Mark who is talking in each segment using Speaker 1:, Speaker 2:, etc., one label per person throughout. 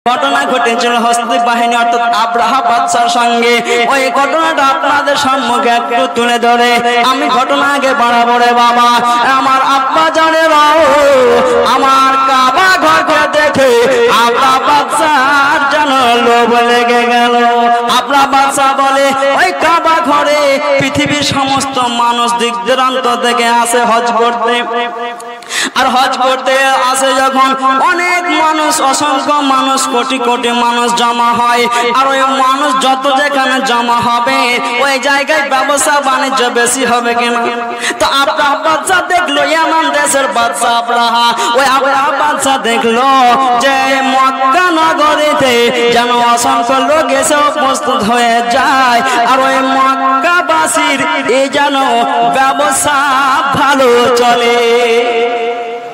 Speaker 1: ঘটনা ঘটেছিল হস্তি বাহিনী অর্থাৎ আব্রাহা বাদশার সঙ্গে। ওই ঘটনাটা আপনাদের সম্মুখে একটু তুলে ধরে আমি ঘটনা আগে বাড়াবো রে বাবা। আমার আব্বা জানেরাও আমার কাবা ঘরকে দেখে আব্রাহা বাদশার যেন লোভ লেগে গেল। আব্রাহা বাদশা বলে ওই কাবা ঘরে পৃথিবীর সমস্ত মানুষ দিক দূরান্ত থেকে আসে হজ করতে। আর হজ করতে আসে যখন অনেক মানুষ, অসংখ্য মানুষ, কোটি কোটি মানুষ জমা হয়। আর ওই মানুষ যত যেখানে জমা হবে ওই জায়গায় ব্যবসা বাণিজ্য বেশি হবে কিনা। তো আব্রাহা বাদশা দেখলো, এমন দেশের বাদশা আব্রাহা, ওই আব্রাহা বাদশা দেখলো যে মক্কা নগরীতে যেন অসংখ্য লোক এসে উপস্থিত হয়ে যায়। আর ওই মক্কাবাসীর এই যেন ব্যবসা ভালো চলে,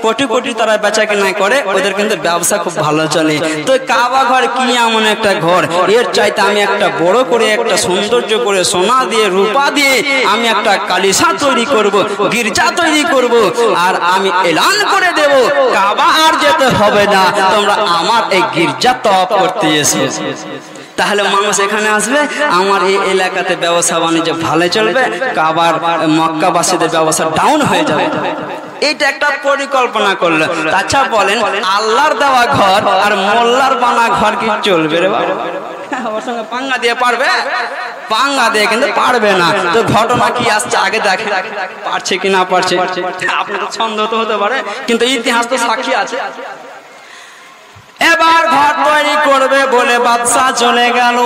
Speaker 1: কোটি কোটি তারা বেচা কেনা করে, ওদের কিন্তু ব্যবসা খুব ভালো চলে। তো কাবা ঘর কি এমন একটা ঘর, এর চাইতে আমি একটা বড় করে একটা সৌন্দর্য করে সোনা দিয়ে রূপা দিয়ে আমি একটা কালিসা তৈরি করব, গির্জা তৈরি করব, আর আমি এলান করে দেব কাবা আর যেতে হবে না, তোমরা আমার এই গির্জা তওয়াফ করতে এসো। তাহলে মানুষ এখানে আসবে, আমার এই এলাকাতে ব্যবসা বাণিজ্য ভালো চলবে, কাবার মক্কাবাসীদের ব্যবসা ডাউন হয়ে যাবে। এটা একটা পরিকল্পনা করলো। আচ্ছা বলেন, আল্লাহর দেওয়া ঘর আর মোল্লার বানা ঘর কি চলবে রে বাবা? ওর সঙ্গে পাঙ্গা দিয়ে পারবে? পাঙ্গা দিয়ে কিন্তু পারবে না। তো ঘটনা কি আসছে আগে দেখে, পারছে কি না পারছে। আপনাদের সন্দেহ তো হতে পারে, কিন্তু ইতিহাস তো সাক্ষী আছে। এবার ঘর তৈরি করবে বলে বাদশা চলে গেল,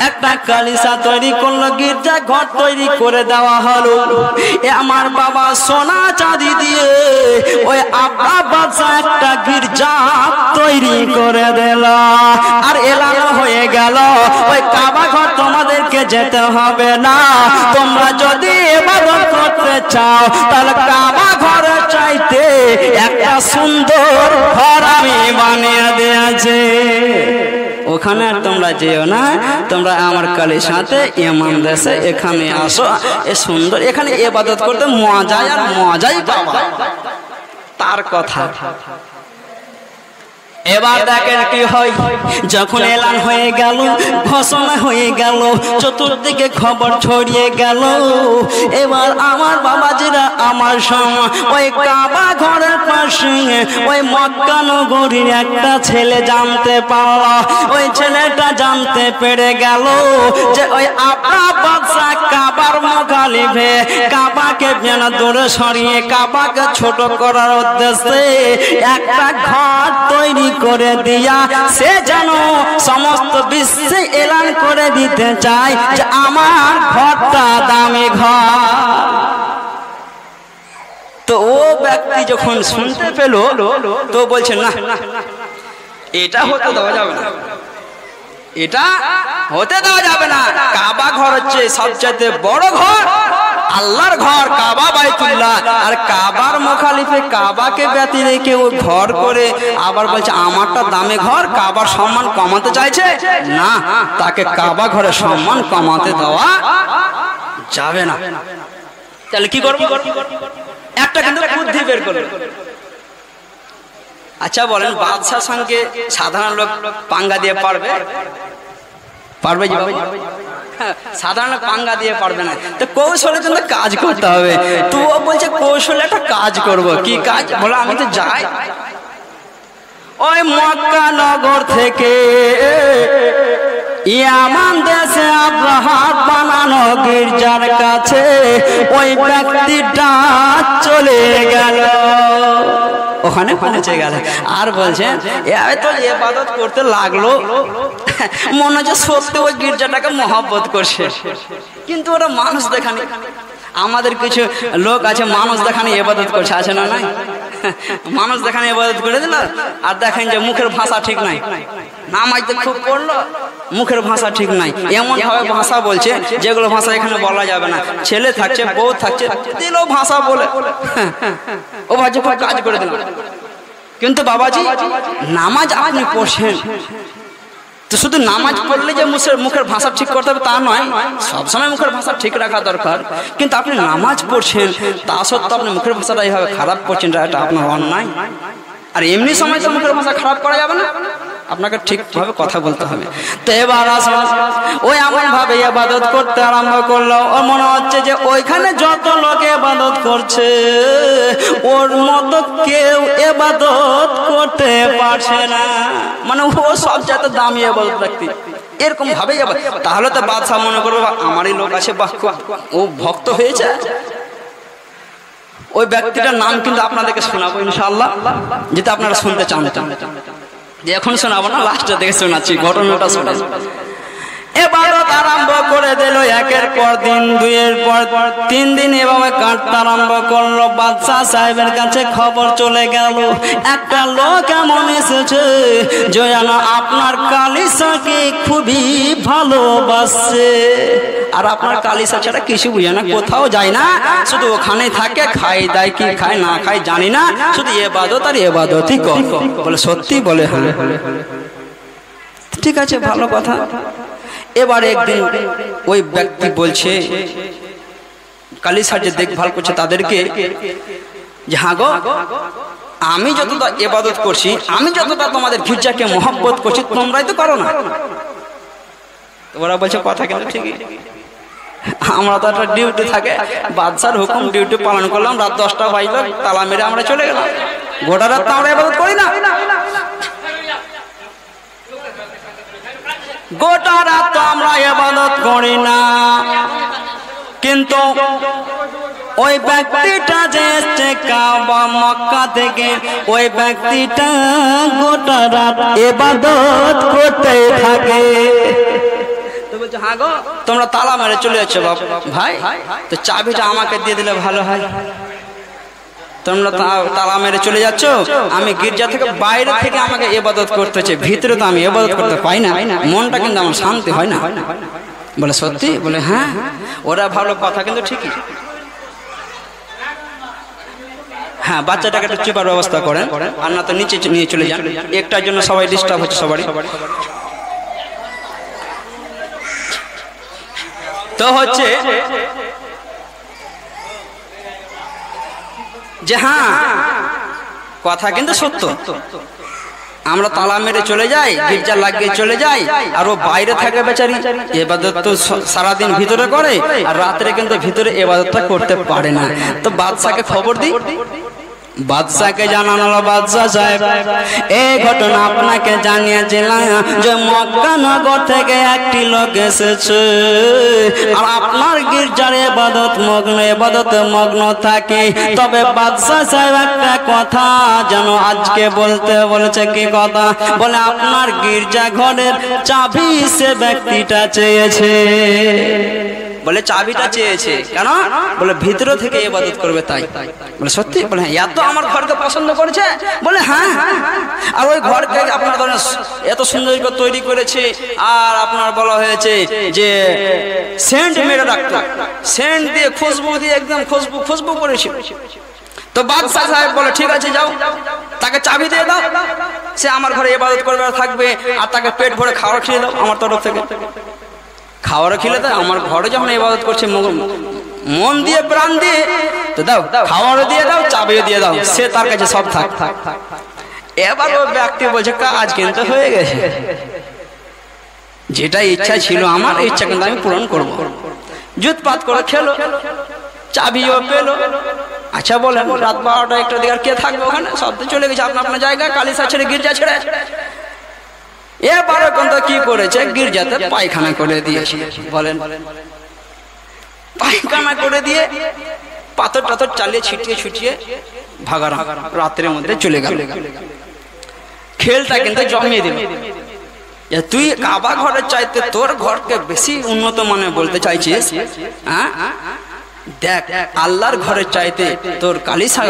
Speaker 1: একটা কালিসা তৈরি করলো, গির্জা ঘর তৈরি করে দেওয়া হলো। এ আমার বাবা সোনা চাঁদি দিয়ে ওই আব্রাহা বাদশা একটা গির্জা তৈরি করে দিল। আর এলানো হয়ে গেল ওই কাবা ঘর তোমাদেরকে যেতে হবে না, তোমরা যদি ইবাদত করতে চাও তাহলে কাবা ঘরের চাইতে একটা সুন্দর ঘর আমি বানিয়ে দিয়েছি, ওখানে আর তোমরা যেও না, তোমরা আমার কালিসাতে ইমান দেশে এখানে আসো, এ সুন্দর এখানে ইবাদত করতে মজা আর মজাই পাবা। তার কথা এবার দেখেন কি হয়, যখন এলান হয়ে গেল, ঘোষণা হয়ে গেল, চতুর্দিকে খবর ছড়িয়ে গেল। এবার আমার বাবাজিরা আমার সঙ্গে ওই কাবা ঘরের পাশে ওই মক্কা নগরীর একটা ছেলে জানতে পারল। ওই ছেলেটা জানতে পেরে গেল যে ওই আব্রাহা বাদশা কাবার মুখালিফে কাবাকে যেন দূরে সরিয়ে কাবাকে ছোট করার উদ্দেশ্যে একটা ঘর তৈরি করে দিয়া সে যেন সমস্ত বিশ্বে এলান করে দিতে চায় যে আমার ঘরটা দামি ঘর। তো ও ব্যক্তি যখন শুনতে পেল তো বলছে না, এটা হতে দেওয়া যাবে না, এটা হতে দেওয়া যাবে না। কাবা ঘর হচ্ছে সবচেয়ে বড় ঘর, আল্লাহর ঘর কাবা বাইতুল্লাহ, আর কাবার মুখালিফে কাবাকে ব্যতি রেখে ও ঘর করে আবার বলছে আমারটা দামি ঘর, কাবার সম্মান কমাতে চাইছে না, তাকে কাবা ঘরের সম্মান কমাতে দেওয়া যাবে না। তাহলে কি করব? একটা কিন্তু বুদ্ধি বের করবে। আচ্ছা বলেন, বাদশার সঙ্গে সাধারণ লোক পাঙ্গা দিয়ে পারবে? পারবে যে সাধারণ পাঙ্গা দিয়ে পারবে না, তো কৌশলের জন্য কাজ করতে হবে। তো ও বলছে কৌশলে একটা কাজ করব। কি কাজ? বলো আমি তো যাই ওই মক্কা নগর থেকে ইয়ামান দেশে আব্রাহার বানানো গির্জার কাছে ওই ব্যক্তিটা চলে গেল, ওখানে পৌঁছে গেল। আর বলছে তো ইবাদত করতে লাগলো, মনে হচ্ছে সত্যি ওই গির্জাটাকে মহব্বত করছে, কিন্তু ওরা মানুষ দেখানি। আমাদের কিছু লোক আছে মানুষ দেখানি ইবাদত করছে, আছে না? নাই মানুষ দেখানি ইবাদত করে দিল, আর দেখেন যে মুখের ভাষা ঠিক নাই, নামাজ তো খুব পড়লো, মুখের ভাষা ঠিক নাই, এমন ভাবে ভাষা বলছে যেগুলো ভাষা এখানে বলা যাবে না। ছেলে থাকছে, বউ থাকছে, দিল ভাষা বলে ও ভাজি খুব কাজ করে দিল। কিন্তু বাবাজি নামাজ আপনি পড়ছেন, তো শুধু নামাজ পড়লে যে মুখের ভাষা ঠিক করতে হবে তা নয়, সবসময় মুখের ভাষা ঠিক রাখা দরকার। কিন্তু আপনি নামাজ পড়ছেন, তা সত্ত্বেও আপনি মুখের ভাষাটা এইভাবে খারাপ করছেন, এটা আপনার অন্যায়। আর এমনি সময় তো মুখের ভাষা খারাপ করা যাবে না, আপনাকে ঠিকভাবে কথা বলতে হবে। তো এবার আসুন, ওই এমন ভাবে ইবাদত করতে আরম্ভ করলো, ও মনে হচ্ছে যে ওইখানে যত লোক ইবাদত করছে ওর মতো কেউ ইবাদত করতে পারছে না, মানে ও সবচেয়ে দামি ইবাদত ব্যক্তি, এরকম ভাবে যাবে। তাহলে তো বাদশাহ মনে করবো আমারই লোক আছে, বাহ ও ভক্ত হয়েছে। ওই ব্যক্তিটার নাম কিন্তু আপনাদেরকে শোনাবো ইনশাআল্লাহ, যেটা আপনারা শুনতে চান। যে এখন শোনাবো না, লাস্টে দেখে শোনাচ্ছি, ঘটনাটা শোনাচ্ছি। এবাদত আরম্ভ করে দিল, একের পর দিন, দুইয়ের পর 3 দিন এভাবে কাটতে আরম্ভ করলো। বাদশাহ সাহেবের কাছে খবর চলে গেল একটা লোক এমন এসেছে যে আপনার কালিসাকে খুবই ভালোবাসে, আর আপনার কালিসা ছাড়া কিছু বুঝে না, কোথাও যায় না, শুধু ওখানে থাকে, খায় দায়, কি খায় না খায় জানি না, শুধু ইবাদত আর ইবাদতই করে। বলে সত্যি? বলে হ্যাঁ। ঠিক আছে, ভালো কথা। এবার একদিন ওই ব্যক্তি বলছে কালিসার যে দেখভাল করছে তাদেরকে, যে হ্যাঁ গো, আমি যতটা ইবাদত করছি, আমি যতটা তোমাদের গির্জাকে মহব্বত করছি, তোমরাই তো করো না। ওরা বলছে কথা কেন, ঠিকই, আমরা তো একটা ডিউটি থাকে, বাদশার হুকুম, ডিউটি পালন করলাম, রাত 10টা বাজলো, তালা মেরে আমরা চলে গেলাম, গোটা রাত তো আমরা ইবাদত করি না, গোটা রাত তো আমরা ইবাদত করি না। কিন্তু ওই ব্যক্তিটা যে এসছে কাবা মক্কা থেকে, ওই ব্যক্তিটা গোটা রাত ইবাদত করতে থাকে। তো বলছে হ্যাঁ গো, তোমরা তালা মেরে চলে যাচ্ছ ভাই, তো চাবিটা আমাকে দিয়ে দিলে ভালো হয়। তোমরা তালা মেরে চলে যাচ্ছ, আমি গির্জা থেকে বাইরে থেকে আমাকে ইবাদত করতেছে, ভিতরে তো আমি ইবাদত করতে পাই না, মনটা কিন্তু আমার শান্তি হয় না। বলে সত্যি? বলে হ্যাঁ। ওরা ভালো কথা কিন্তু ঠিকই। হ্যাঁ, বাচ্চাটাকে একটু চেপার ব্যবস্থা করেন, আর না তো নিচে নিয়ে চলে যান, একটার জন্য সবাই ডিস্টার্ব হচ্ছে সবারই। তো হচ্ছে যে হ্যাঁ, কথা কিন্তু সত্য, আমরা তালা মেরে চলে যাই, গির্জা লাগিয়ে চলে যাই, আর ও বাইরে থাকে বেচারি, ইবাদত তো সারাদিন ভিতরে করে, আর রাত্রে কিন্তু ভিতরে ইবাদতটা করতে পারে না। তো বাদশাকে খবর দিই, বাদশাকে জানানো হলো, বাদশাহ সাহেব এই ঘটনা আপনাকে জানিয়েছিলাম যে মক্কা নগর থেকে একটি লোক এসেছে, আর আপনার গির্জার ইবাদত মগ্ন থাকে। তবে বাদশাহ সাহেব একটা কথা যেন আজকে বলতে বলেছে। কি কথা? বলে আপনার গির্জা ঘরের চাবি সে ব্যক্তিটা চেয়েছে। বলে চাবিটা চেয়েছে কেন? বলে ভিতর থেকে ইবাদত করবে তাই। বলে সত্যি? বলে হ্যাঁ। এত আমার ঘরকে পছন্দ করেছে? বলে হ্যাঁ। আর ওই ঘরকে আপনার ধরেন এত সুন্দর করে তৈরি করেছে, আর আপনার বলা হয়েছে যে সেন্ট মেরে রাখতো, সেন্ট দিয়ে খুশবু দিয়ে একদম খুশবু করেছিল। তো বাদশাহ সাহেব বলে ঠিক আছে যাও, তাকে চাবি দিয়ে দাও, সে আমার ঘরে ইবাদত করবে আর থাকবে, আর তাকে পেট ভরে খাবার খেয়ে দাও আমার তরফ থেকে। খাওয়ারও খেলে দেয়, আমার ঘরে যখন ইবাদত করছে মন দিয়ে প্রাণ দিয়ে, তো দাও, খাওয়ারও দিয়ে দাও, চাবিও দিয়ে দাও, সে তার কাছে সব থাক। এবার ওই ব্যক্তি বলছে কাজ কিন্তু হয়ে গেছে, যেটা ইচ্ছা ছিল আমার ইচ্ছা কিন্তু আমি পূরণ করবো। জুতপাত করে খেলো, চাবিও পেলো। আচ্ছা বলেন রাত 12টা 1টা দিকে আর কে থাকবে ওখানে? সব তো চলে গেছে আপনার আপনার জায়গায়, কালিসা ছেড়ে গির্জা ছেড়ে। এবারে কোন কি করেছে, গির্জাতে পায়খানা করে দিয়েছে। বলেন, পায়খানা করে দিয়ে পাথর টাথর চালিয়ে ছিটিয়ে ভাগার রাতের মধ্যে চলে গেল। খেলটা কিন্তু জমিয়ে দিল। তুই কাবা ঘরের চাইতে তোর ঘরকে বেশি উন্নত মানে বলতে চাইছিস? হ্যাঁ দেখ, আল্লাহর ঘরের চাইতে তোর কালিসা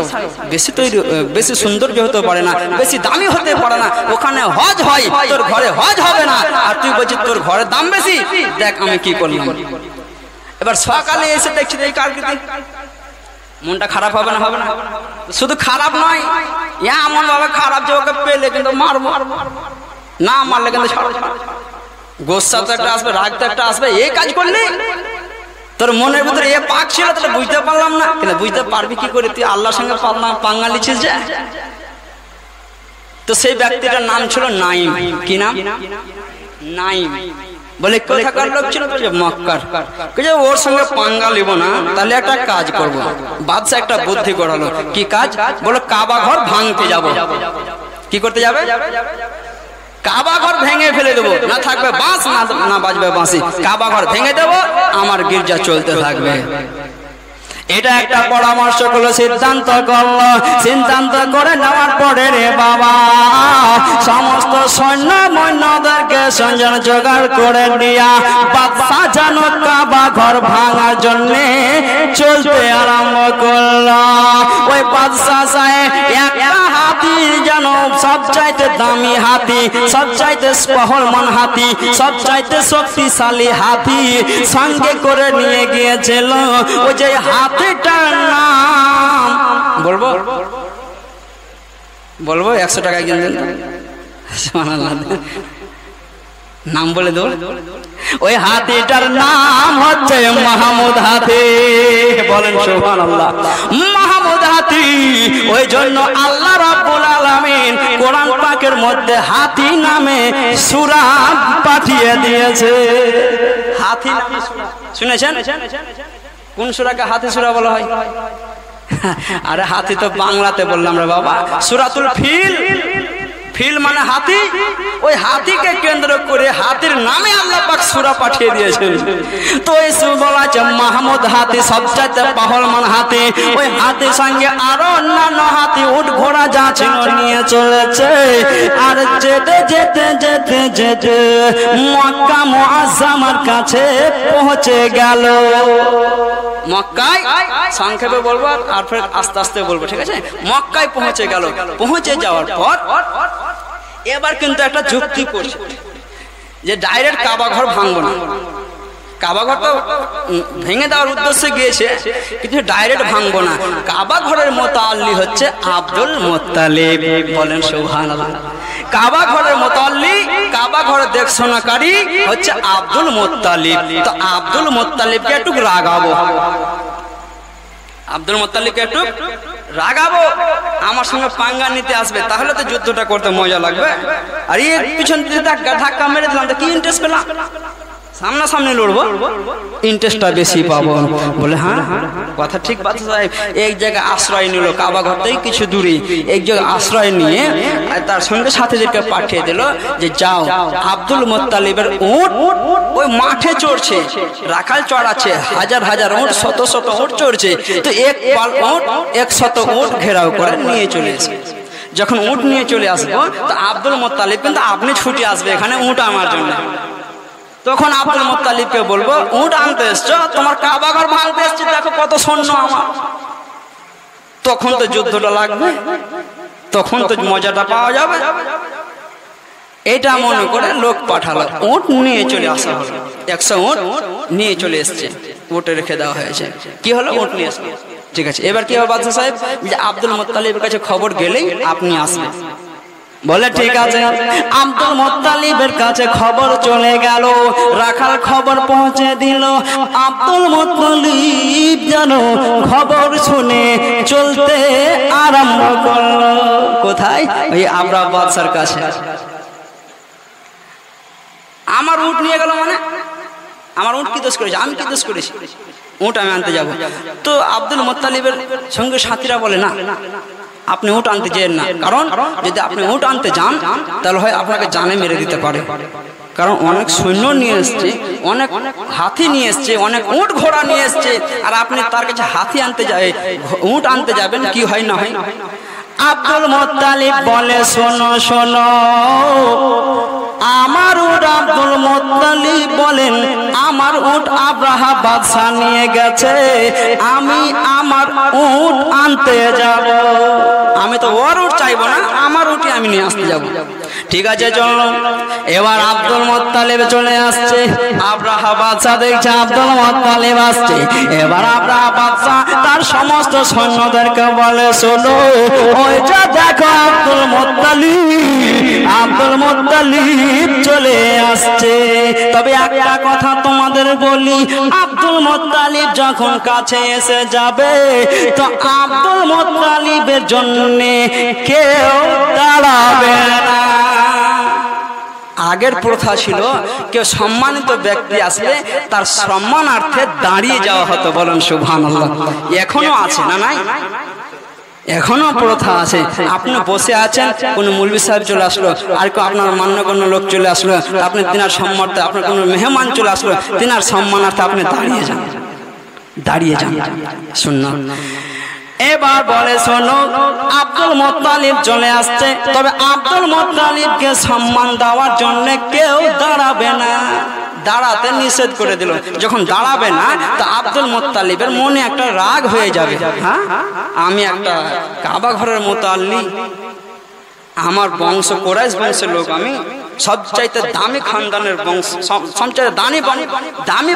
Speaker 1: বেশি তৈরি, বেশি সৌন্দর্য হতে পারে না, বেশি দামি হতে পারে না। ওখানে হজ হয়, তোর ঘরে হজ হবে না, আর তুই বলছিস তোর ঘরের দাম বেশি। দেখ আমি কি করলাম। এবার সকালে এসে দেখছি এই কারকির্তি, মনটা খারাপ হবে না? হবে না? শুধু খারাপ নয়, এমন ভাবে খারাপ যে ওকে পেলে কিন্তু মারবো, না মারলে কিন্তু ছাড়ো। গোসা তো একটা আসবে, রাগ তো একটা আসবে। এই কাজ করলে তোর মনের ভিতরে এ পাক ছিল, তোরা বুঝতে পারলাম না। কিন্তু বুঝতে পারবি কি করে? তুই আল্লাহর সঙ্গে পাঙ্গা লিছিস যে। তো সেই ব্যক্তিটার নাম ছিল নাইম। কি নাম? নাইম। বলে কোথাকার লোক ছিল? মক্কার। ওর সঙ্গে পাঙ্গা লিব না, তাহলে একটা কাজ করব। বাদশা একটা বুদ্ধি করালো। কি কাজ? বলে কাবা ঘর ভাঙতে যাব। কি করতে যাবে? কাবা ঘর ভেঙে ফেলে দেবো, না থাকবে বাঁশ না বাজবে বাঁশি। কাবা ঘর ভেঙে দেবো, আমার গির্জা চলতে থাকবে। এটা একটা পরামর্শ করলো, সিদ্ধান্ত করলো। সিদ্ধান্ত করে নেওয়ার পরে রে বাবা সমস্ত সৈন্য মৈন্যদেরকে সঞ্জন জোগাড় করে দিয়া বাদশা যেন কাবা ঘর ভাঙার জন্য চলতে আরম্ভ করলো। ওই বাদশা সাহেব একটা হাতি যেন সবচাইতে দামি হাতি, সবচাইতে পহলমান হাতি, সবচাইতে শক্তিশালী হাতি সঙ্গে করে নিয়ে গিয়েছিল। ওই যে হাতিটার নাম বলবো 100 টাকা কিনবেন, নাম বলে দেব। ওই হাতিটার নাম হচ্ছে মাহমুদ হাতি। বলেন সুবহানাল্লাহ। মাহমুদ হাতি। ওই জন্য আল্লাহ রাব্বুল আলামিন কোরআন পাকের মধ্যে হাতি নামে সূরা পাঠিয়ে দিয়েছে। হাতি শুনেছেন? কোন সূরাকে হাতি সূরা বলা হয়? আরে হাতি তো বাংলাতে বললাম রে বাবা, সূরাতুল ফিল। ফিল মানে হাতি। ওই হাতিকে কেন্দ্র করে হাতির নামে আল্লাহ পাক সূরা পাঠিয়ে দিয়েছেন। তো এই সূরা বলা আছে মাহমুদ হাতি, সবচাইতে পহলমান হাতি। ওই হাতির সঙ্গে আরো অন্যান্য হাতি উট ঘোড়া যা ছিল নিয়ে চলেছে। আর যেতে যেতে যেতে যেতে মক্কা মুআজ্জামার কাছে পৌঁছে গেল। মক্কায় সংক্ষেপে বলবো আর ফের আস্তে আস্তে বলবো, ঠিক আছে? মক্কায় পৌঁছে গেল। পৌঁছে যাওয়ার পর এবার কিন্তু একটা যুক্তি করছে যে ডাইরেক্ট কাবা ঘর ভাঙবো না। কাবা ঘর তো ভেঙে দেওয়ার উদ্দেশ্যে গিয়েছে, কিন্তু ডাইরেক্ট ভাঙবো না। কাবা ঘরের মুতাল্লি হচ্ছে আব্দুল মুত্তালিব। বলেন সুবহানাল্লাহ। কাবা ঘরের মুতাল্লি, কাবা ঘরের দেখশোনাকারী হচ্ছে আব্দুল মুত্তালিব। তো আব্দুল মুত্তালিবকে একটু রাগাবো, আব্দুল মুত্তালিবকে একটু রাগাবো। আমার সঙ্গে পাঙ্গা নিতে আসবে, তাহলে তো যুদ্ধটা করতে মজা লাগবে। আর এর পিছন দিকে ধাক্কা মেরে দিলাম তো কি ইন্টারেস্ট পেলাম? সামনাসামনি লড়বো, ইন্টারেস্টটা বেশি পাবো। বলে হ্যাঁ কথা ঠিক। বাদশা সাহেব এক জায়গায় আশ্রয় নিল, কাবা ঘর থেকে কিছু দূরে এক জায়গায় আশ্রয় নিয়ে তার সঙ্গে সাথীদেরকে পাঠিয়ে দিল যে যাও, আব্দুল মুত্তালিবের উট ওই মাঠে চড়ছে, রাখাল চড়াচ্ছে, হাজার হাজার উট, শত শত উট চড়ছে। তো এক পাল উট 100 উট ঘেরাও করে নিয়ে চলে এসে যখন উট নিয়ে চলে আসবো, তো আব্দুল মুত্তালিব কিন্তু আপনি ছুটে আসবে এখানে উট আমার জন্য। তখন আব্দুল মুত্তালিবকে বলবো উট আনতে এসছো, তোমার কাবা ঘর ভাঙতে এসছি, দেখো কত সৈন্য আমার। তখন তো যুদ্ধটা লাগবে, তখন তো মজাটা পাওয়া যাবে। এটা মনে করে লোক পাঠালো, উট নিয়ে চলে আসা হলো। 100 উট নিয়ে চলে এসছে, উটে রেখে দেওয়া হয়েছে। কি হলো? উট নিয়ে আসলো। ঠিক আছে, এবার কি হবে বাদশা সাহেব? যে আব্দুল মুত্তালিবের কাছে খবর গেলেই আপনি আসবেন। বলে ঠিক আছে। আব্দুল মুত্তালিবের কাছে খবর চলে গেল, রাখাল খবর পৌঁছে দিল। আব্দুল মুত্তালিব যেন খবর শুনে চলতে আরম্ভ করলো। কোথায়? ওই আবরাহ বাদশার কাছে। আমার উট নিয়ে গেল মানে আমার উট কি দোষ করেছে? আমি কি দোষ করেছি? উট আমি আনতে যাব। তো আব্দুল মুত্তালিবের সঙ্গে সাথীরা বলে না, আপনি উট আনতে যেন না, কারণ যদি আপনি উট আনতে যান তাহলে হয় আপনাকে জানে মেরে দিতে পারে। কারণ অনেক সৈন্য নিয়ে এসছে, অনেক হাতি নিয়ে এসছে, অনেক উট ঘোড়া নিয়ে এসছে, আর আপনি তার কাছে হাতি আনতে যাবে, উট আনতে যাবেন, কি হয় না হয়? আব্দুল মুত্তালিব বলে শোনো শোনো, আমার উট আব্দুল মুত্তালিব বলেন আমার উট আবরাহ বাদশা নিয়ে গেছে, আমি আমার উট আনতে যাব। আমি তো ওর উট চাইবো না, আমার উটই আমি নিয়ে আসতে যাব। ঠিক আছে চলো। এবার আব্দুল মুত্তালিব চলে আসছে, আবরাহ বাদশা দেখছে আব্দুল মুত্তালিব আসছে। এবার আবরাহ বাদশা তার সমস্ত সৈন্যদেরকে বলে শোনো, ওই যে দেখো আব্দুল মুত্তালিব চলে আসছে। তবে একটা কথা তোমাদের বলি, আব্দুল মুত্তালিব যখন কাছে এসে যাবে তো আব্দুল মুত্তালিবের জন্য কেউ দাঁড়াবে না। আগের প্রথা ছিল কেউ সম্মানিত ব্যক্তি আসলে তার সম্মানার্থে দাঁড়িয়ে যাওয়া হতো, বলেন সুবহানাল্লাহ। এখনো আছে না? নাই, এখনো প্রথা আছে। আপনি বসে আছেন, কোনো মৌলভী সাহেব চলে আসলো, আর আপনার মান্যগণ্য লোক চলে আসলো, আপনি তিনার সম্মানার্থে, আপনার কোনো মেহমান চলে আসলো, তিনার সম্মানার্থে আপনি দাঁড়িয়ে যান, দাঁড়িয়ে যান। সুন্নাত। এবার বলে শোনো, আব্দুল মুত্তালিব চলে আসছে, তবে আব্দুল মুত্তালিবকে সম্মান দেওয়ার জন্য কেউ দাঁড়াবে না, দাঁড়াতে নিষেধ করে দিল। যখন দাঁড়াবে না তো আব্দুল মুত্তালিবের মনে একটা রাগ হয়ে যাবে। হ্যাঁ, আমি একটা কাবা ঘরের মুতাল্লি, আমার বংশ কুরাইশ বংশের লোক, আমি সবচাইতে দামি খানদানের বংশ, সবচাইতে দামি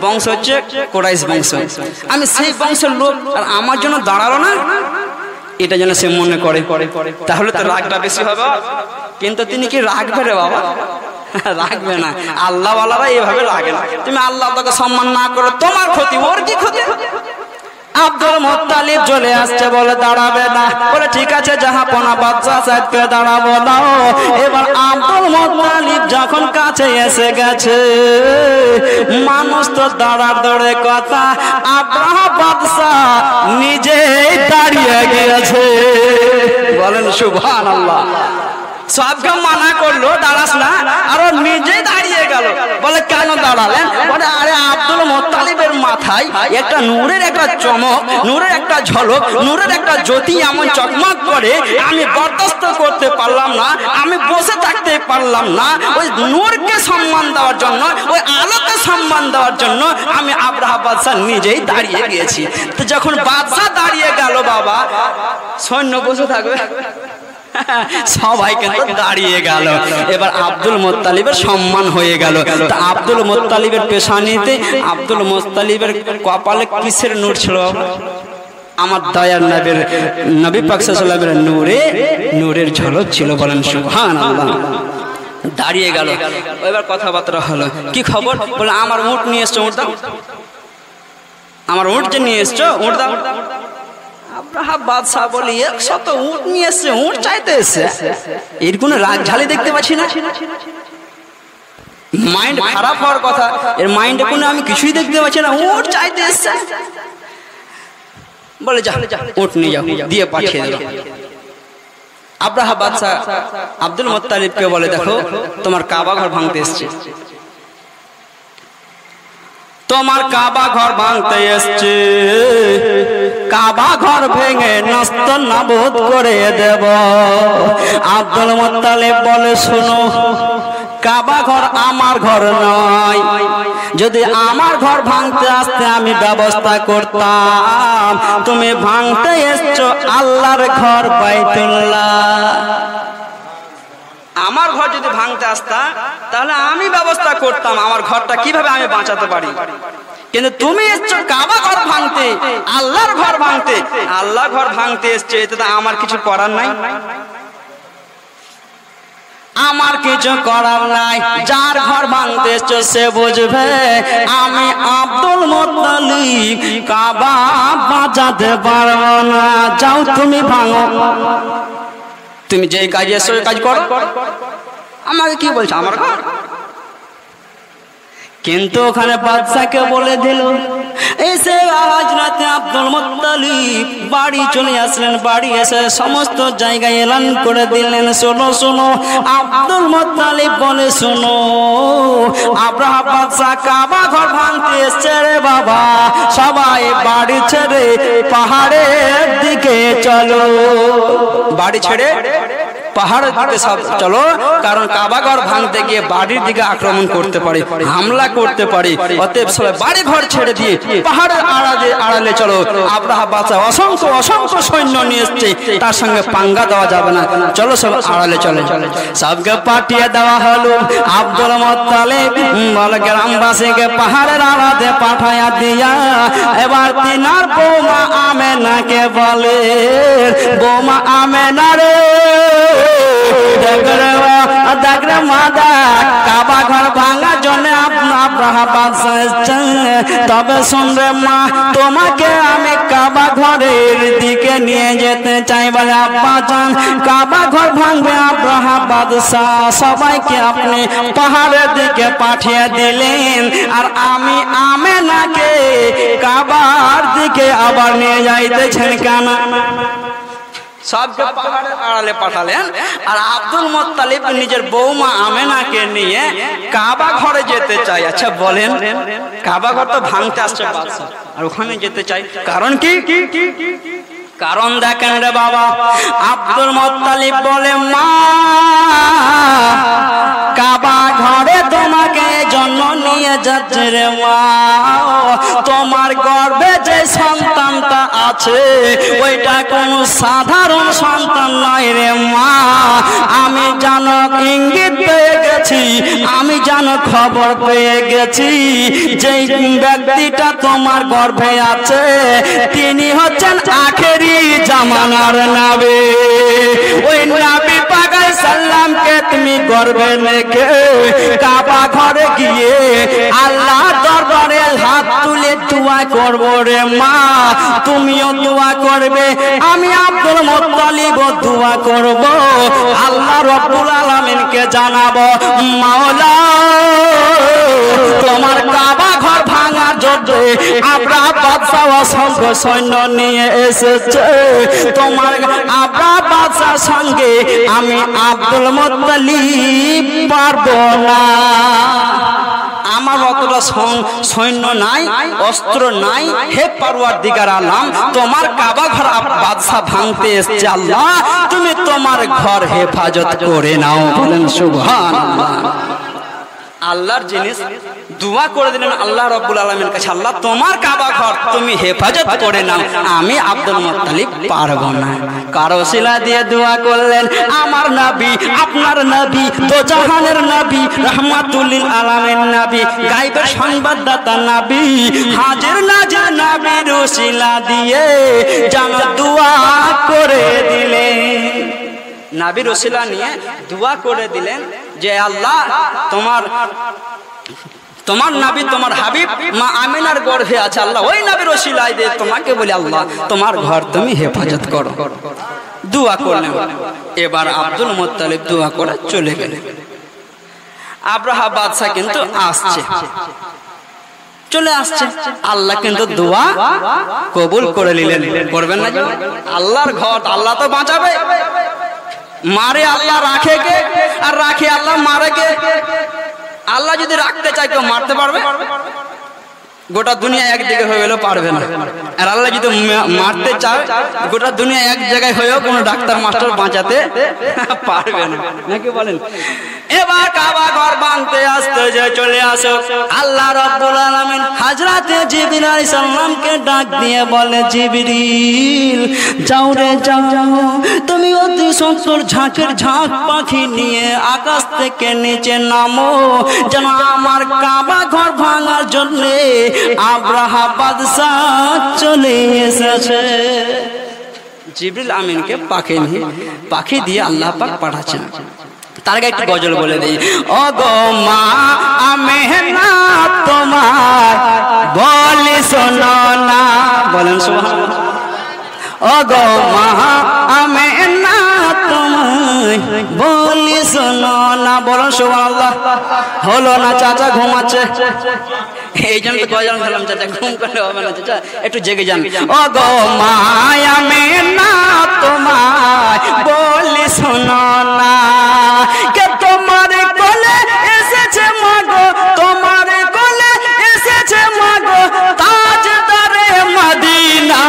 Speaker 1: বংশ হচ্ছে কুরাইশ বংশ, আমি সেই বংশের লোক, আর আমার জন্য দাঁড়ালো না, এটা যেন সে মনে করে, তাহলে তো রাগটা বেশি হবে। কিন্তু তিনি কি রাগবে রে বাবা? রাখবে না। আল্লাহ ওয়ালারা এভাবে লাগে না। তুমি আল্লাহ তাকে সম্মান না করো, তোমার ক্ষতি, ওর কি ক্ষতি? আব্দুল মুত্তালিব চলে আসছে, বলে দাঁড়াবে না, বলে ঠিক আছে জাহাপনা বাদশা সাহেবকে দাঁড়াবো দাও। এবার আব্দুল মুত্তালিব যখন কাছে এসে গেছে, মানুষ তো দাঁড়ার দৌড়ে কথা, আব্রাহা বাদশা নিজেই দাঁড়িয়ে গিয়েছে, বলেন সুবহানাল্লাহ। সবকে মানা করলো দাঁড়াস না, আর নিজেই দাঁড়িয়ে গেল। বলে কেন দাঁড়ালেন? বলে আরে আব্দুল মুত্তালিবের মাথায় একটা নূরের একটা চমক, নূরের একটা ঝলক, নূরের একটা জ্যোতি এমন চকমক করে, আমি বরদাস্ত করতে পারলাম না, আমি বসে থাকতে পারলাম না। ওই নূরকে সম্মান দেওয়ার জন্য, ওই আলোকে সম্মান দেওয়ার জন্য আমি আব্রাহা বাদশা নিজেই দাঁড়িয়ে গিয়েছি। তো যখন বাদশা দাঁড়িয়ে গেল বাবা, সৈন্য বসে থাকবে, সবাই কিন্তু দাঁড়িয়ে গেল। এবার আব্দুল মুত্তালিবের সম্মান হয়ে গেল। তা আব্দুল মুত্তালিবের পেশানিতে, আব্দুল মুত্তালিবের কপালে কিসের নূর ছিল? আমার দয়ার নবীর, নবী পাক সাল্লাল্লাহু আলাইহি ওয়াসাল্লামের নূরের ঝলক ছিল, বলেন সুবহানাল্লাহ। দাঁড়িয়ে গেল। এবার কথাবার্তা হলো, কি খবর? বলে আমার উট নিয়ে এসছো, উট দাও। আমার উট যে নিয়ে এসছো, উট দাও। আব্রাহা বাদশা বলি 100 উট নিয়ে এসছে, উট চাইতে এসছে, এর কোনো রাগ ঝালি দেখতে পাচ্ছি না। মাইন্ড খারাপ হওয়ার কথা, এর মাইন্ডে কোনো আমি কিছুই দেখতে পাচ্ছি না, উট চাইতে এসছে। বলে যা উট নিয়ে যাও, দিয়ে পাঠিয়ে দিল। আব্রাহা বাদশা আব্দুল মুত্তালিবকে বলে দেখো তোমার কাবা ঘর ভাঙতে এসছে, তোমার কাবা ঘর ভাঙতে এসছে, কাবা ঘর ভেঙে নষ্ট নাবুদ করে দেব। আব্দুল মুত্তালিব বলে শোনো, কাবা ঘর আমার ঘর নয়, যদি আমার ঘর ভাঙতে আসতে আমি ব্যবস্থা করতাম, তুমি ভাঙতে এসছো আল্লাহর ঘর বাইতুল্লাহ। আমার ঘর যদি ভাঙতে আসতা তাহলে আমি ব্যবস্থা করতাম আমার ঘরটা কিভাবে আমি বাঁচাতে পারি। কিন্তু তুমি এসছো কাবা ঘর ভাঙতে, আল্লাহর ঘর ভাঙতে, আল্লাহ ঘর ভাঙতে এসছে, এতে তো আমার কিছু করার নাই। আমার কিছু করার নাই, যার ঘর ভাঙতে এসছো সে বুঝবে। আমি আব্দুল মুত্তালিব কাবা বাঁচাতে পারবো না, যাও তুমি ভাঙো। তুমি যে কাজে এসো কাজ করো, আমাকে কি বলছো আমার ঘর? কিন্তু ওখানে বাদশাকে বলে দিল। এসে আজ রাতে আব্দুল মুত্তালিব বাড়ি চলে আসলেন। বাড়ি এসে সমস্ত জায়গায় এলান করে দিলেন, শোনো শোনো। আব্দুল মুত্তালিব বলে শোনো, আব্রাহা বাদশা কাবা ঘর ভাঙতে এসছে রে বাবা, সবাই বাড়ি ছেড়ে পাহাড়ের দিকে চলো। বাড়ি ছেড়ে পাহাড়ের দিকে সব চলো, কারণ কাবা ঘর ভাঙতে গিয়ে বাড়ির দিকে আক্রমণ করতে পারে, হামলা করতে পারে। অতএব সবাই বাড়ি ঘর ছেড়ে দিয়ে পাহাড়ের আড়ালে চলো। আব্রাহা বাদশা অসংখ্য অসংখ্য সৈন্য নিয়ে এসছে, তার সঙ্গে পাঙ্গা দেওয়া যাবে না, চলো সব আড়ালে চলে। সবকে পাঠিয়ে দেওয়া হলো। আব্দুল মুত্তালিব বলে গ্রামবাসীকে পাহাড়ের আড়ালে পাঠাইয়া দিয়া এবার তিনার বৌমা আমেনাকে বলে, বৌমা আমেনা রে, দেখরে মাদা কাবা ঘর ভাঙা তবে শুনবে মা, তোমাকে আমি কাবা ঘরের দিকে নিয়ে যেতে চাই। বলে আব্বা জান, কাবা ঘর ভাঙবে আব্রাহা বাদশাহ, সবাইকে আপনি পাহাড়ের দিকে পাঠিয়ে দিলেন, আর আমি আমেনাকে কাবার দিকে আবার নিয়ে যাইতেছেন কেন? সবকে পাহাড়ের আড়ালে পাঠালেন, আর আব্দুল মুত্তালিব নিজের বৌমা আমেনাকে নিয়ে কাবা ঘরে যেতে চাই। আচ্ছা বলেন, কাবা ঘর তো ভাঙতে আসছে বাদশা, আর ওখানে যেতে চাই, কারণ কি? কারণ দেখেন রে বাবা, আব্দুল মুত্তালিব বলে মা, কাবা ঘরে তোমাকে জন্ম নিয়ে যাচ্ছে রে মা, তোমার গর্ভে যে সন্তানটা আছে ওইটা কোনো সাধারণ সন্তান নয় রে মা। আমি জানো ইঙ্গিত পেয়ে গেছি, আমি জানো খবর পেয়ে গেছি, যে ব্যক্তিটা তোমার গর্ভে আছে তিনি হচ্ছেন আখেরি জামানার নবী। ওই নবী পাক সাল্লামকে তুমি গর্ভে রেখে কাবা ঘরে গিয়ে আল্লাহ দরবারে হাত তুলে দোয়া করব রে মা, তুমিও দোয়া করবে, আমি আব্দুল মুত্তালিব দোয়া করব, আল্লাহ রাব্বুল আলামিনকে জানাবো মাওলা তোমার কাবা ঘর ভাঙার জন্য আব্রাহা বাদশাহ অসংখ্য সৈন্য নিয়ে এসেছে, তোমার আব্রাহা বাদশার সঙ্গে আমি আব্দুল মুত্তালিব পারবো না, আমার অতটা সৈন্য নাই, অস্ত্র নাই, হে পরওয়ারদিগার আলম তোমার কাবা ঘর বাদশা ভাঙতে এসেছে, আল্লাহ তুমি তোমার ঘর হেফাজত করে নাও। বলেন সুবহানাল্লাহ। আল্লাহর জিনিস দোয়া করে দিলেন আল্লাহ রাব্বুল আলামিনের কাছে, আল্লাহ তোমার কাবা ঘর তুমি হেফাজত করে নাও, আমি আব্দুল মুত্তালিব পারবো না। কার ওসিলা দিয়ে দোয়া করলেন? আমার নবী, আপনার নবী, দোজাহানের নবী, রাহমাতুল লিল আলামিন নবী, গায়বের সংবাদদাতা নবী, হাজির নাজির নবীর ওসিলা দিয়ে যেন দোয়া করে দিলেন। নবীর ওসিলা নিয়ে দোয়া করে দিলেন যে আল্লাহ তোমার নবী, তোমার হাবিব মা আমিনার গর্ভে আছে, আল্লাহ ওই নবীর ওসিলায় দিয়ে তোমাকে বলি আল্লাহ তোমার ঘর তুমি হেফাজত করো। দোয়া করলেন। এবার আব্দুল মুত্তালিব দোয়া করে চলে গেলেন। আব্রাহা বাদশা কিন্তু আসছে, চলে আসছে, আল্লাহ কিন্তু দোয়া কবুল করে নিলেন। করবেন না? আল্লাহর ঘর, আল্লাহ তো বাঁচাবে। মারে আল্লাহ, রাখে কে? আর রাখে আল্লাহ, মারে কে? আল্লাহ যদি রাখতে চায় কেউ মারতে পারবে? গোটা দুনিয়া একদিকে হয়ে গেলেও পারবে না। আর আল্লাহ যদি মারতে চায় গোটা দুনিয়া এক জায়গায় হয়েও কোনো ডাক্তার মাস্টার বাঁচাতে পারবে না, নাকি বলেন? এবার কাবা ঘর বাঁধতে আসতে যে চলে আসো, আল্লাহ রাব্বুল আলামিন হযরতে জিবরিল আলাইহিস সালামকে ডাক দিয়ে বলে, জিবরিল যাও রে যাও, তুমি অতি সুন্দর ঝাঁকের ঝাঁক পাখি নিয়ে আকাশ থেকে নিচে নামো, যেন আমার কাবা ঘর ভাঙার জন্য আব্রাহা বাদশা চলে এসেছে। জিবরিল আমিনকে পাখি দিয়ে আল্লাহ পাক পাঠাচ্ছেন। তার আগে একটু গজল বলে দিই। ও গো মা আমেনা তোমার বলি শোনো না, বলেন সুবহানাল্লাহ। ও গো মা আমেনা তোমায় বলি শোনো না, বলেন সুবহানাল্লাহ। হলো না, চাচা ঘুমাচ্ছে, এই জন্য তো গজল খেলাম। চাচা ঘুম করলে হবে না, চাচা একটু জেগে যান। ও গো মা আমেনা তোমায় বলি শোনো না, কে তোমার কোলে এসেছে মাগো, তোমার কোলে এসেছে মাগো তাজদারে মদিনা।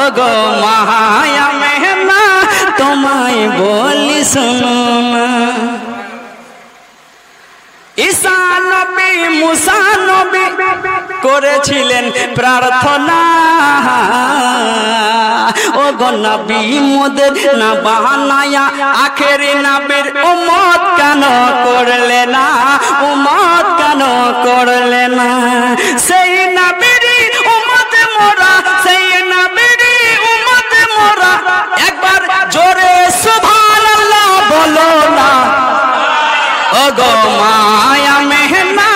Speaker 1: ও গো মা আমেনা তোমায় বলি শোনো না। ঈসা নবী, মুসা নবী করেছিলেন প্রার্থনা, ও গো নবী মোদের না বানায়া আখেরি নবীর উম্মত কেন করলে না, উম্মত কেন করলে না? সেই নবীর উম্মত মোরা, সেই নবীর উম্মত মোরা, একবার জোরে সুবহানাল্লাহ বলো না। ও গো মায়া মেহনা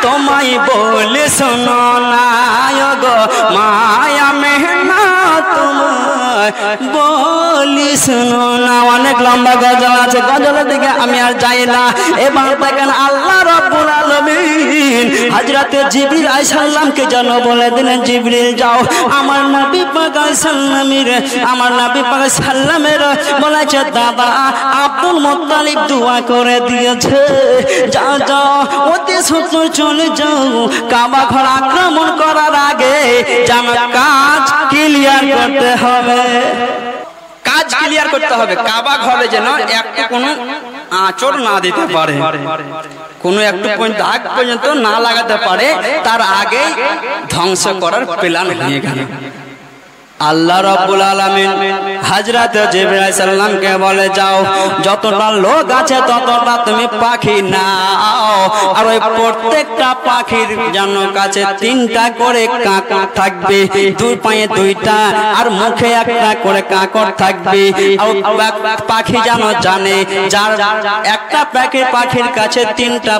Speaker 1: তোমায় আমায় বলে শোনো না গো মায়া মেহনা তোমায় বলি শোনো না। অনেক লম্বা গজল আছে, গজলের দিকে আমি আর যাই না। এবার দেখেন আল্লাহ রাব্বুল আলামিন হযরতে জিবরিল আলাইহিস সালামকে যেন বলে দিলেন, জিবরিল যাও আমার নবী পাক আলাইহিস সালামের বলেছে দাদা আব্দুল মুত্তালিব দোয়া করে দিয়েছে, যাও যাও অতি দ্রুত চলে যাও, কাবা ঘর আক্রমণ করার আগে যেন কাজ ক্লিয়ার করতে হবে, কাজ ক্লিয়ার করতে হবে। কাবা ঘরে যেন একটু কোনো আঁচড় না দিতে পারে, কোনো একটু দাগ পর্যন্ত না লাগাতে পারে, তার আগে ধ্বংস করার প্ল্যান হয়ে গেল। আল্লাহ রাব্বুল আলামিন হযরত জিবরিল আলাইহিস সালামকে বলে যাও যতটা লোক আছে ততটা তুমি পাখি নাও, আর ওই প্রত্যেকটা পাখির যেন কাছে 3টা করে কাঁকড় থাকবে, 2 পায়ে 2টা আর মুখে একটা করে কাঁকড় থাকবে। আর পাখি যেন জানে যার একটা পাখির কাছে 3টা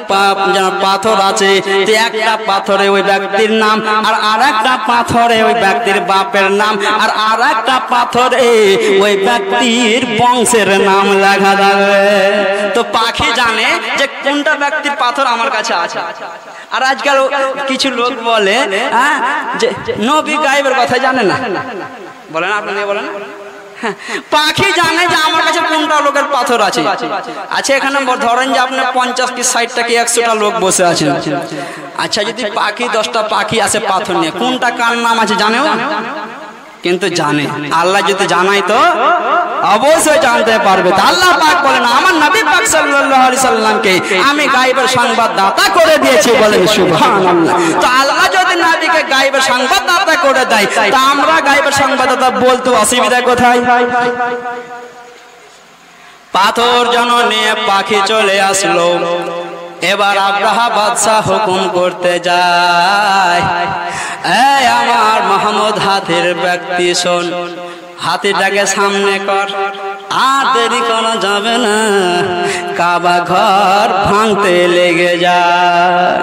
Speaker 1: যেন পাথর আছে, একটা পাথরে ওই ব্যক্তির নাম, আর আরেকটা পাথরে ওই ব্যক্তির বাপের নাম, আর আরেকটা পাথরে ওই ব্যক্তির বংশের নাম লেখা যাবে। তো পাখি জানে যে কোনটা ব্যক্তির পাথর আমার কাছে আছে। আর আজকাল কিছু লোক বলে যে নবী গায়েবের কথা জানে না, বলেন আপনারা বলেন। পাখি জানে যে আমার কাছে কোনটা লোকের পাথর আছে। আচ্ছা এখানে ধরেন যে আপনার 50 কি 60টা কি 100টা লোক বসে আছেন। আচ্ছা যদি পাখি 10টা পাখি আছে পাথর নিয়ে, কোনটা কার নাম আছে জানেও? কিন্তু জানে। আল্লাহ যদি জানাই তো অবশ্যই জানতে পারবে। তো আল্লাহ পাক বলেন আমার নবী পাক সাল্লাল্লাহু আলাইহি সাল্লামকে আমি গায়েবের সংবাদদাতা করে দিয়েছি, বলেন সুবহানাল্লাহ। তো আল্লাহ যদি নবীকে গায়েবের সংবাদদাতা করে দেয়, তা আমরা গায়েবের সংবাদদাতা বলতে অসুবিধা কোথায়? পাথর যেন নিয়ে পাখি চলে আসলো। এবার আব্রাহা বাদশাহ হুকুম করতে যায়, এই আমার মাহমুদ হাতির ব্যক্তি শোন, হাতিটাকে সামনে কর, আর দেরি করা যাবে না, কাবা ঘর ভাঙতে লেগে যায়।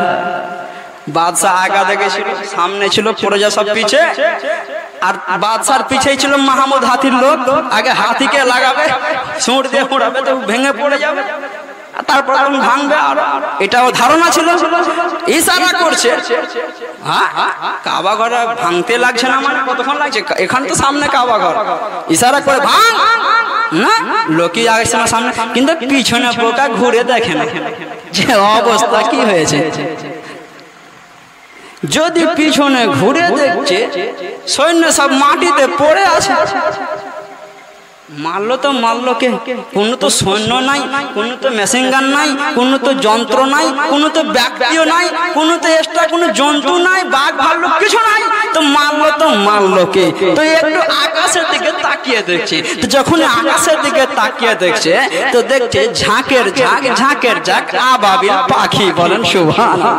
Speaker 1: বাদশাহ আগা থেকে ছিল, সামনে ছিল প্রজা সব পিছে, আর বাদশার পিছেই ছিল মাহমুদ হাতির লোক। আগে হাতিকে লাগাবে, সুঁড় দিয়ে উড়াবে তো ভেঙে পড়ে যাবে, তারপর ভাঙবে। এটাও ধারণা ছিল, ইশারা করছে। কাবা ঘর ভাঙতে লাগছে না, মানে কতক্ষণ লাগছে, এখান তো সামনে কাবা ঘর, ইশারা করে ভাঙ না, লোকই আসছে না সামনে, কিন্তু পিছনে পোকা ঘুরে দেখে না যে অবস্থা কি হয়েছে। যদি পিছনে ঘুরে দেখছে সৈন্য সব মাটিতে পড়ে আছে, মারলো তো মারলো কে? কোনো তো সৈন্য নাই, কোনো তো মেশিন গান নাই, কোনো তো যন্ত্র নাই, কোনো তো ব্যক্তিও নাই, কোনো তো এক্সট্রা কোনো জন্তু নাই, বাঘ ভাল্লুক কিছু নাই, তো মারলো কে? তো একটু আকাশের দিকে তাকিয়ে দেখছে। তো যখন আকাশের দিকে তাকিয়ে দেখছে তো দেখছে ঝাঁকের ঝাঁক আবাবিল পাখি, বলেন সুবহানাল্লাহ।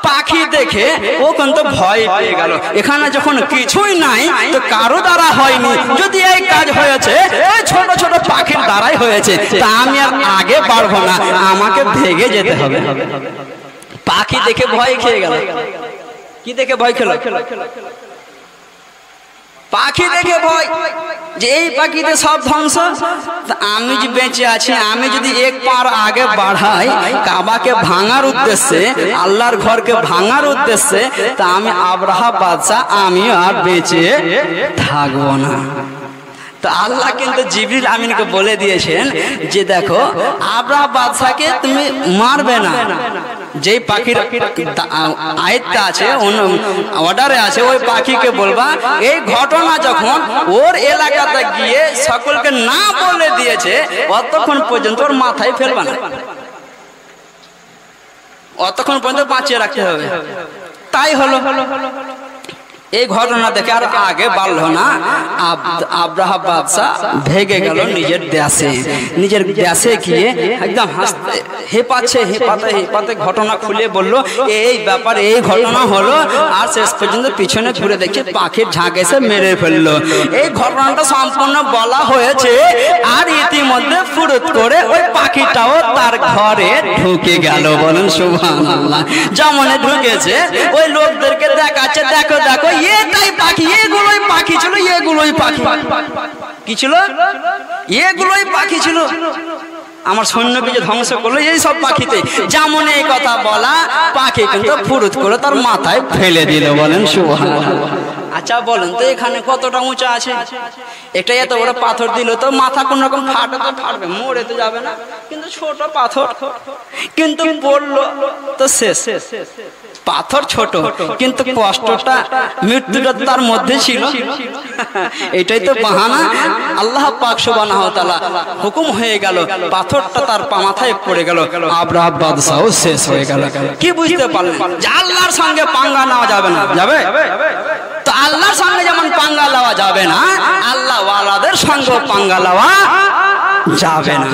Speaker 1: পাখি দেখে ও কিন্তু ভয় পেয়ে গেল। এখানে যখন কিছুই নাই তো কারো দ্বারা হয়নি, যদি এই কাজ হয়েছে এই ছোট ছোট পাখির দ্বারাই হয়েছে, তা আমি আর আগে পারবো না, আমাকে ভেগে যেতে হবে। পাখি দেখে ভয় খেয়ে গেল। কি দেখে ভয় খেলো? পাখি দেখে ভয়, যে এই পাখিতে সব ধ্বংস, আমি যে বেঁচে আছি, আমি যদি এক পার আগে বাড়াই কাবাকে ভাঙার উদ্দেশ্যে, আল্লাহর ঘরকে ভাঙার উদ্দেশ্যে, তা আমি আব্রাহা বাদশাহ আমি আর বেঁচে থাকবো না। তো আল্লাহ কিন্তু জিবরিল আমিনকে বলে দিয়েছেন যে দেখো আব্রাহা বাদশাকে তুমি মারবে না, যেই পাখির আয়াতটা আছে অর্ডারে আছে, ওই পাখিকে বলবা এই ঘটনা যখন ওর এলাকাতে গিয়ে সকলকে না বলে দিয়েছে অতক্ষণ পর্যন্ত ওর মাথায় ফেলবা না, অতক্ষণ পর্যন্ত বাঁচিয়ে রাখতে হবে। তাই হলো। এই ঘটনা দেখে আর আগে বাড়লো না, আব্রাহা বাদশা ভেগে গেল নিজের দেশে গিয়ে একদম হাসতে হেপাতে ঘটনা খুলে বললো এই ব্যাপার, এই ঘটনা হলো। আর শেষ পর্যন্ত পিছনে ঘুরে দেখে পাখির ঝাঁক এসে মেরে ফেললো। এই ঘটনাটা সম্পূর্ণ বলা হয়েছে। আর ইতিমধ্যে ফুরুত করে ওই পাখিটাও তার ঘরে ঢুকে গেল। বলেন সুবহানাল্লাহ। যেমন ঢুকেছে ওই লোকদেরকে দেখাচ্ছে, দেখো দেখো এটাই পাখি, এগুলোই পাখি ছিল, এগুলোই পাখি। কি ছিল? এগুলোই পাখি ছিল। আমার সৈন্যকে যে ধ্বংস করলো এই সব পাখিতে। যেমন এই কথা বলা, পাখি কিন্তু ফুরুত করে তার মাথায় ফেলে দিল। বলেন সুবহানাল্লাহ। আচ্ছা বলেন তো এখানে কতটা উঁচা আছে? এটা এত বড় পাথর দিল তো মাথা কোন রকম ফাটবে, মরে তো যাবে না, কিন্তু ছোট পাথর, কিন্তু পড়লো তো শেষ। পাথর ছোট কিন্তু কষ্টটা, মৃত্যুটা তার মধ্যে ছিল। এটাই তো বাহানা। আল্লাহ পাক সুবহানাহু ওয়া তাআলা হুকুম হয়ে গেল, পাথরটা তার মাথায় পড়ে গেল, আব্রাহা বাদশাহ শেষ হয়ে গেল। কি বুঝতে পারলেন? যে আল্লাহর সঙ্গে পাঙ্গা নেওয়া যাবে না। যাবে তো আল্লাহর সঙ্গে যেমন পাঙ্গা নেওয়া যাবে না, আল্লাহ ওয়ালাদের সঙ্গে পাঙ্গা নেওয়া যাবে না।